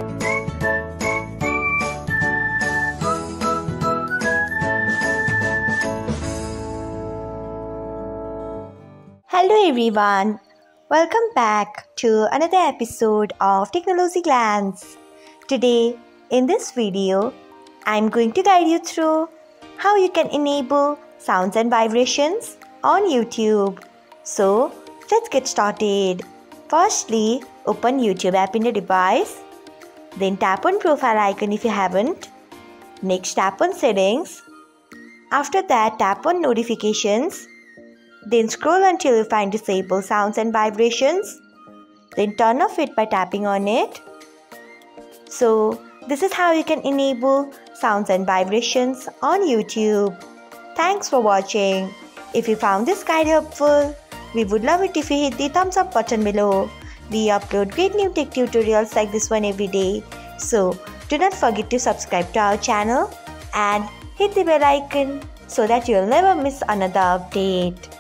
Hello everyone, welcome back to another episode of Technologyglance. Today in this video, I'm going to guide you through how you can enable sounds and vibrations on YouTube. So let's get started. Firstly, open YouTube app in your device. Then tap on profile icon if you haven't. Next tap on settings. After that tap on notifications. Then scroll until you find disable sounds and vibrations. Then turn off it by tapping on it. So this is how you can enable sounds and vibrations on YouTube. Thanks for watching. If you found this guide helpful, we would love it if you hit the thumbs up button below. We upload great new tech tutorials like this one every day. So do not forget to subscribe to our channel and hit the bell icon so that you'll never miss another update.